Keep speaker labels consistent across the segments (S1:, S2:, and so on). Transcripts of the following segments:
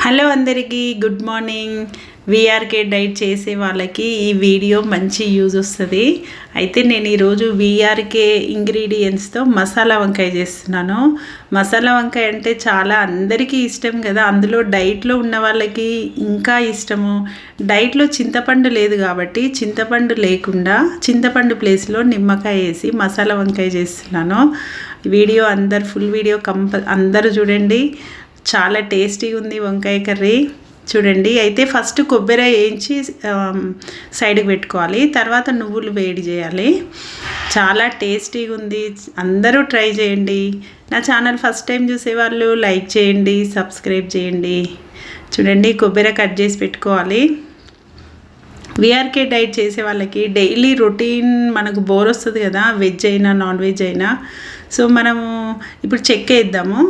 S1: Hello అందరికీ good morning. VRK diet చేసే వాళ్ళకి ఈ వీడియో మంచి యూజ్ వస్తుంది. అయితే నేను ఈరోజు వీఆర్కే ఇంగ్రీడియంట్స్తో మసాలా వంకాయ చేస్తున్నాను. మసాలా వంకాయ అంటే చాలా అందరికీ ఇష్టం కదా, అందులో డైట్లో ఉన్న వాళ్ళకి ఇంకా ఇష్టము. డైట్లో చింతపండు లేదు కాబట్టి చింతపండు లేకుండా చింతపండు ప్లేస్లో నిమ్మకాయ వేసి మసాలా వంకాయ చేస్తున్నాను. వీడియో ఫుల్ వీడియో అందరూ చూడండి. చాలా టేస్టీగా ఉంది వంకాయ కర్రీ. చూడండి, అయితే ఫస్ట్ కొబ్బరి వేయించి సైడ్కి పెట్టుకోవాలి, తర్వాత నువ్వులు వేడి చేయాలి. చాలా టేస్టీగా ఉంది, అందరూ ట్రై చేయండి. నా ఛానల్ ఫస్ట్ టైం చూసేవాళ్ళు లైక్ చేయండి, సబ్స్క్రైబ్ చేయండి. చూడండి, కొబ్బరి కట్ చేసి పెట్టుకోవాలి. వీఆర్కే డైట్ చేసే వాళ్ళకి డైలీ రొటీన్ మనకు బోర్ వస్తుంది కదా, వెజ్ అయినా నాన్ వెజ్ అయినా. సో మనము ఇప్పుడు చెక్క వేద్దాము.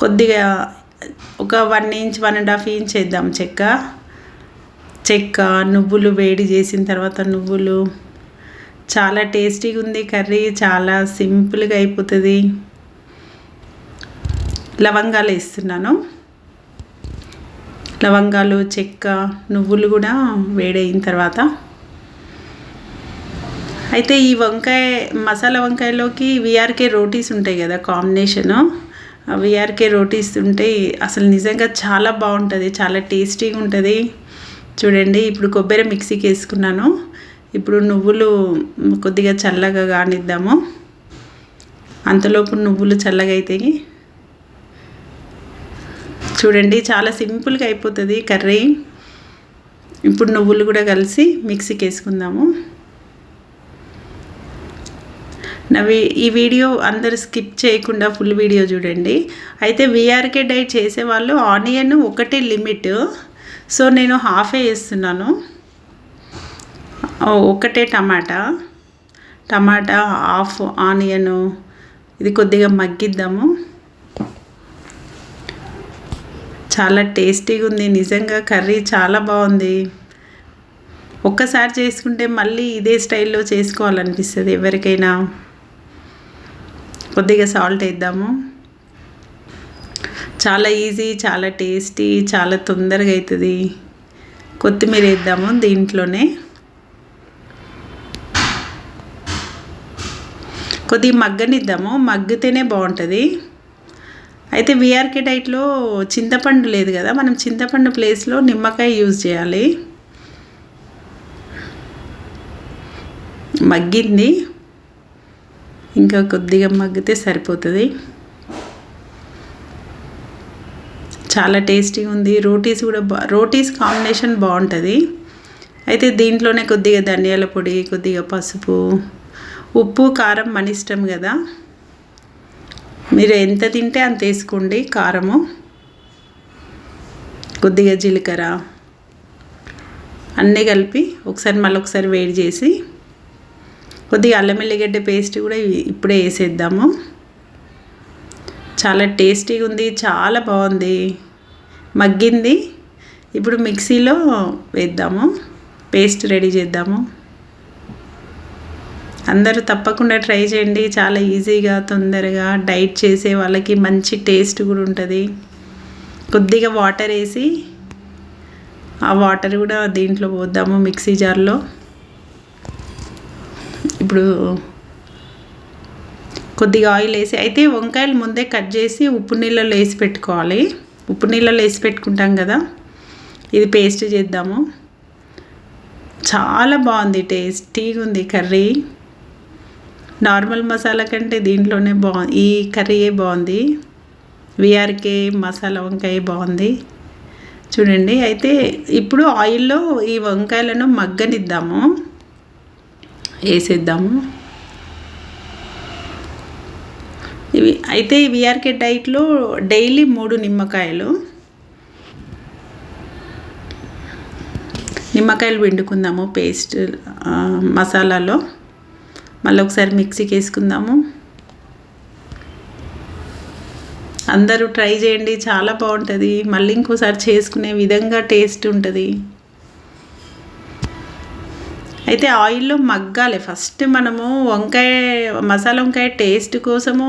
S1: కొద్దిగా ఒక 1 ఇంచ్ 1.5 ఇంచ్ వేద్దాం చెక్క. నువ్వులు వేడి చేసిన తర్వాత నువ్వులు. చాలా టేస్టీగా ఉంది కర్రీ, చాలా సింపుల్గా అయిపోతుంది. లవంగాలు వేస్తున్నాను. లవంగాలు, చెక్క, నువ్వులు కూడా వేడైన తర్వాత. అయితే ఈ మసాలా వంకాయలోకి వీఆర్కే రోటీస్ ఉంటాయి కదా, కాంబినేషను. వీఆర్కే రోటీస్ ఉంటే అసలు నిజంగా చాలా బాగుంటుంది, చాలా టేస్టీగా ఉంటుంది. చూడండి, ఇప్పుడు కొబ్బరి మిక్సీకి వేసుకున్నాను. ఇప్పుడు నువ్వులు కొద్దిగా చల్లగా కానిద్దాము. అంతలోపు నువ్వులు చల్లగా అవుతాయి. చూడండి, చాలా సింపుల్గా అయిపోతుంది కర్రీ. ఇప్పుడు నువ్వులు కూడా కలిసి మిక్సీకి వేసుకుందాము. ఈ వీడియో అందరు స్కిప్ చేయకుండా ఫుల్ వీడియో చూడండి. అయితే వీఆర్కే డైట్ చేసేవాళ్ళు ఆనియన్ ఒకటే లిమిట్, సో నేను హాఫే వేస్తున్నాను. ఒకటే టమాటా, హాఫ్ ఆనియను. ఇది కొద్దిగా మగ్గిద్దాము. చాలా టేస్టీగా ఉంది నిజంగా, కర్రీ చాలా బాగుంది. ఒక్కసారి చేసుకుంటే మళ్ళీ ఇదే స్టైల్లో చేసుకోవాలనిపిస్తుంది ఎవరికైనా. కొద్దిగా సాల్ట్ వేద్దాము. చాలా ఈజీ, చాలా టేస్టీ, చాలా తొందరగా అవుతుంది. కొత్తిమీర వేద్దాము దీంట్లోనే. కొద్దిగా మగ్గనిద్దాము, మగ్గితేనే బాగుంటుంది. అయితే వీఆర్కే డైట్లో చింతపండు లేదు కదా, మనం చింతపండు ప్లేస్లో నిమ్మకాయ యూజ్ చేయాలి. మగ్గింది, ఇంకా కొద్దిగా మగ్గితే సరిపోతుంది. చాలా టేస్టీగా ఉంది. రోటీస్ కాంబినేషన్ బాగుంటుంది. అయితే దీంట్లోనే కొద్దిగా ధనియాల పొడి, కొద్దిగా పసుపు, ఉప్పు, కారం మన ఇష్టం కదా, మీరు ఎంత తింటే అంత వేసుకోండి కారము. కొద్దిగా జీలకర్ర అన్నీ కలిపి ఒకసారి వేడి చేసి కొద్దిగా అల్లం ఎల్లిగడ్డ పేస్ట్ కూడా ఇప్పుడే వేసేద్దాము. చాలా టేస్టీగా ఉంది, చాలా బాగుంది, మగ్గింది. ఇప్పుడు మిక్సీలో వేద్దాము, పేస్ట్ రెడీ చేద్దాము. అందరూ తప్పకుండా ట్రై చేయండి, చాలా ఈజీగా, తొందరగా. డైట్ చేసే వాళ్ళకి మంచి టేస్ట్ కూడా ఉంటుంది. కొద్దిగా వాటర్ వేసి ఆ వాటర్ కూడా దీంట్లో పోద్దాము మిక్సీ జార్లో. ఇప్పుడు కొద్దిగా ఆయిల్ వేసి, అయితే వంకాయలు ముందే కట్ చేసి ఉప్పు నీళ్ళలో వేసి పెట్టుకోవాలి. ఉప్పు నీళ్ళలో వేసి పెట్టుకుంటాం కదా, ఇది పేస్ట్ చేద్దాము. చాలా బాగుంది, టేస్టీగా ఉంది కర్రీ. నార్మల్ మసాలా కంటే దీంట్లోనే ఈ కర్రీయే బాగుంది. వీఆర్కే మసాలా వంకాయ బాగుంది. చూడండి, అయితే ఇప్పుడు ఆయిల్లో ఈ వంకాయలను మగ్గనిద్దాము, వేసేద్దాము. అయితే వీఆర్కే డైట్లో డైలీ 3 నిమ్మకాయలు పిండుకుందాము పేస్ట్ మసాలాలో. మళ్ళీ ఒకసారి మిక్సీకి వేసుకుందాము. అందరూ ట్రై చేయండి, చాలా బాగుంటుంది. మళ్ళీ ఇంకోసారి చేసుకునే విధంగా టేస్ట్ ఉంటుంది. అయితే ఆయిల్లో మగ్గాలి ఫస్ట్. మనము వంకాయ మసాలా వంకాయ టేస్ట్ కోసము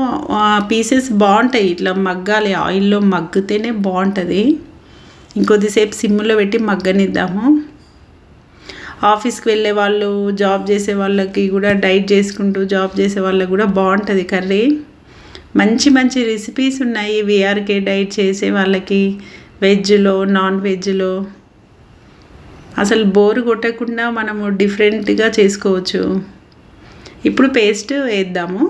S1: పీసెస్ బాగుంటాయి, ఇట్లా మగ్గాలి, ఆయిల్లో మగ్గితేనే బాగుంటుంది. ఇంకొద్దిసేపు సిమ్లో పెట్టి మగ్గనిద్దాము. ఆఫీస్కి వెళ్ళే వాళ్ళు, జాబ్ చేసే వాళ్ళకి కూడా, డైట్ చేసుకుంటూ జాబ్ చేసే వాళ్ళకి కూడా బాగుంటుంది కర్రీ. మంచి మంచి రెసిపీస్ ఉన్నాయి వీఆర్కే డైట్ చేసే వాళ్ళకి, వెజ్లో నాన్ వెజ్లో. అసలు బోరు కొట్టకుండా మనము డిఫరెంట్గా చేసుకోవచ్చు. ఇప్పుడు పేస్ట్ వేద్దాము.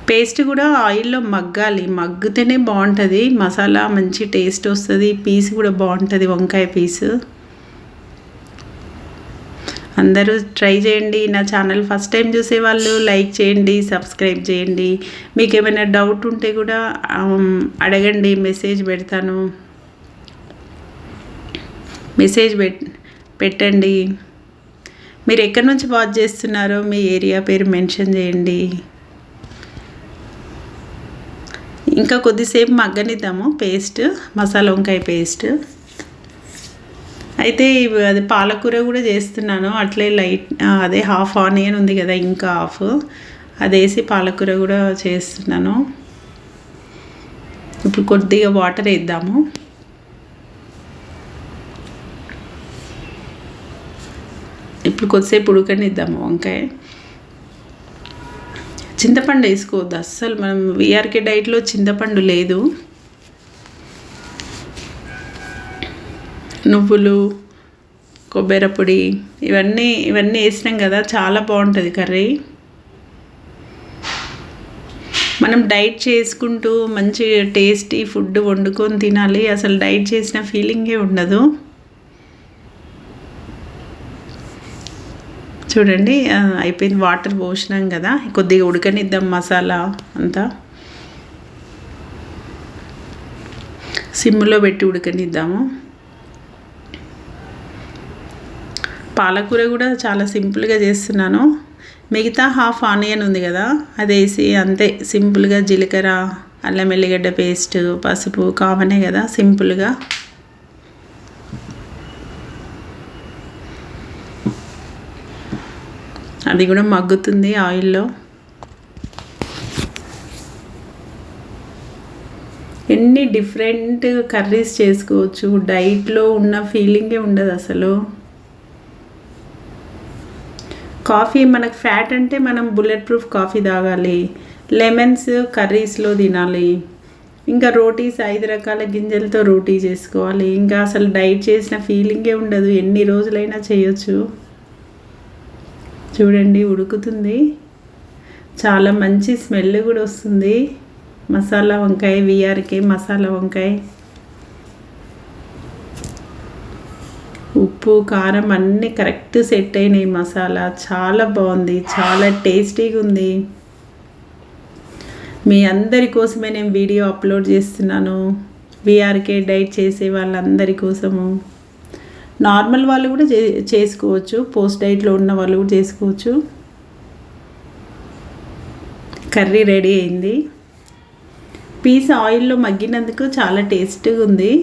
S1: పేస్ట్ కూడా ఆయిల్లో మగ్గాలి, మగ్గితేనే బాగుంటుంది, మసాలా మంచి టేస్ట్ వస్తుంది, పీస్ కూడా బాగుంటుంది, వంకాయ పీసు. అందరూ ట్రై చేయండి. నా ఛానల్ ఫస్ట్ టైం చూసేవాళ్ళు లైక్ చేయండి, సబ్స్క్రైబ్ చేయండి. మీకు ఏమైనా డౌట్ ఉంటే కూడా అడగండి, మెసేజ్ పెడతాను. మెసేజ్ పెట్టండి. మీరు ఎక్కడి నుంచి వాచ్ చేస్తున్నారో మీ ఏరియా పేరు మెన్షన్ చేయండి. ఇంకా కొద్దిసేపు మగ్గనిద్దాము పేస్ట్, మసాలా వంకాయ పేస్ట్. అయితే అది పాలకూర కూడా చేస్తున్నాను అట్లే లైట్, అదే హాఫ్ ఆనియన్ ఉంది కదా, ఇంకా హాఫ్ అది వేసి పాలకూర కూడా చేస్తున్నాను. ఇప్పుడు కొద్దిగా వాటర్ వేద్దాము. ఇప్పుడు కొద్దిసేపు ఉడకనిద్దాము వంకాయ. చింతపండు వేసుకోవద్దు అస్సలు, మనం వీఆర్కే డైట్లో చింతపండు లేదు. నువ్వులు, కొబ్బరి పొడి ఇవన్నీ వేసినాం కదా, చాలా బాగుంటుంది కర్రీ. మనం డైట్ చేసుకుంటూ మంచి టేస్టీ ఫుడ్ వండుకొని తినాలి, అసలు డైట్ చేసిన ఫీలింగే ఉండదు. చూడండి అయిపోయింది, వాటర్ పోసినాం కదా, కొద్దిగా ఉడకనిద్దాం మసాలా అంతా. సిమ్లో పెట్టి ఉడకనిద్దాము. పాలకూర కూడా చాలా సింపుల్గా చేస్తున్నాను. మిగతా హాఫ్ ఆనియన్ ఉంది కదా, అది వేసి అంతే సింపుల్గా జీలకర్ర, అల్లం ఎల్లిగడ్డ పేస్ట్, పసుపు కామనే కదా సింపుల్గా. అది కూడా మగ్గుతుంది ఆయిల్లో. ఎన్ని డిఫరెంట్ కర్రీస్ చేసుకోవచ్చు, డైట్లో ఉన్న ఫీలింగే ఉండదు అసలు. కాఫీ మనకు ఫ్యాట్ అంటే మనం బుల్లెట్ ప్రూఫ్ కాఫీ తాగాలి, లెమన్స్ కర్రీస్లో తినాలి, ఇంకా రోటీస్ 5 రకాల గింజలతో రోటీ చేసుకోవాలి. ఇంకా అసలు డైట్ చేసిన ఫీలింగే ఉండదు, ఎన్ని రోజులైనా చేయొచ్చు. చూడండి ఉడుకుతుంది, చాలా మంచి స్మెల్ కూడా వస్తుంది. మసాలా వంకాయ, వీఆర్కే మసాలా వంకాయ. ఉప్పు కారం అన్నీ కరెక్ట్ సెట్ అయినాయి, మసాలా చాలా బాగుంది, చాలా టేస్టీగా ఉంది. మీ అందరి కోసమే నేను వీడియో అప్లోడ్ చేస్తున్నాను, వీఆర్కే డైట్ చేసే వాళ్ళందరి కోసము. నార్మల్ వాళ్ళు కూడా చేసుకోవచ్చు, పోస్ట్ డైట్లో ఉన్న వాళ్ళు కూడా చేసుకోవచ్చు. కర్రీ రెడీ అయింది. పీస్ ఆయిల్లో మగ్గినందుకు చాలా టేస్టీగా ఉంది,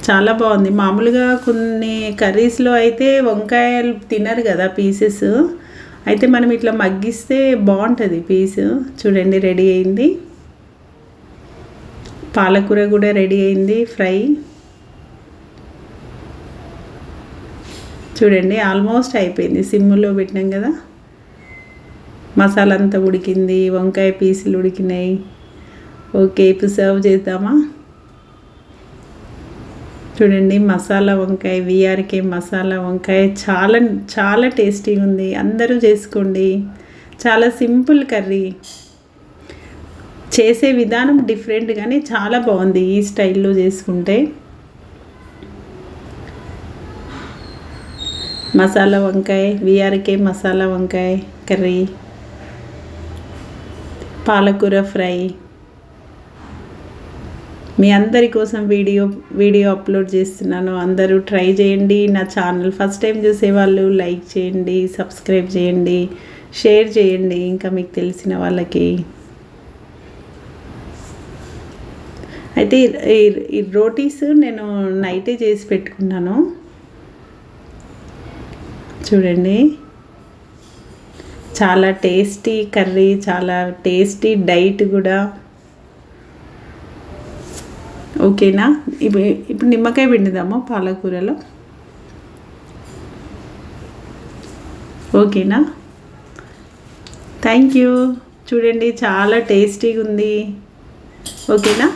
S1: చాలా బాగుంది. మామూలుగా కొన్ని కర్రీస్లో అయితే వంకాయలు తినరు కదా పీసెస్, అయితే మనం ఇట్లా మగ్గిస్తే బాగుంటుంది పీసు. చూడండి రెడీ అయింది. పాలకూర కూడా రెడీ అయింది ఫ్రై. చూడండి ఆల్మోస్ట్ అయిపోయింది, సిమ్లో పెట్టినాం కదా, మసాలా అంతా ఉడికింది, వంకాయ పీసులు ఉడికినాయి. ఓకే ఇప్పుడు సర్వ్ చేద్దామా. చూడండి మసాలా వంకాయ, వీఆర్కే మసాలా వంకాయ చాలా చాలా టేస్టీగా ఉంది, అందరూ చేసుకోండి. చాలా సింపుల్ కర్రీ, చేసే విధానం డిఫరెంట్ కానీ చాలా బాగుంది ఈ స్టైల్లో చేసుకుంటే. మసాలా వంకాయ, వీఆర్కే మసాలా వంకాయ కర్రీ, పాలకూర ఫ్రై. మీ అందరి కోసం వీడియో అప్లోడ్ చేస్తున్నాను, అందరూ ట్రై చేయండి. నా ఛానల్ ఫస్ట్ టైం చూసేవాళ్ళు లైక్ చేయండి, సబ్స్క్రైబ్ చేయండి, షేర్ చేయండి ఇంకా మీకు తెలిసిన వాళ్ళకి. అయితే ఈ రోటీస్ నేను నైటే చేసి పెట్టుకున్నాను. చూడండి, చాలా టేస్టీ కర్రీ, చాలా టేస్టీ డైట్ కూడా. ఓకేనా? ఇప్పుడు నిమ్మకాయ పిండుదామా పాలకూరలో. ఓకేనా? Thank you. చూడండి, చాలా టేస్టీగా ఉంది. ఓకేనా?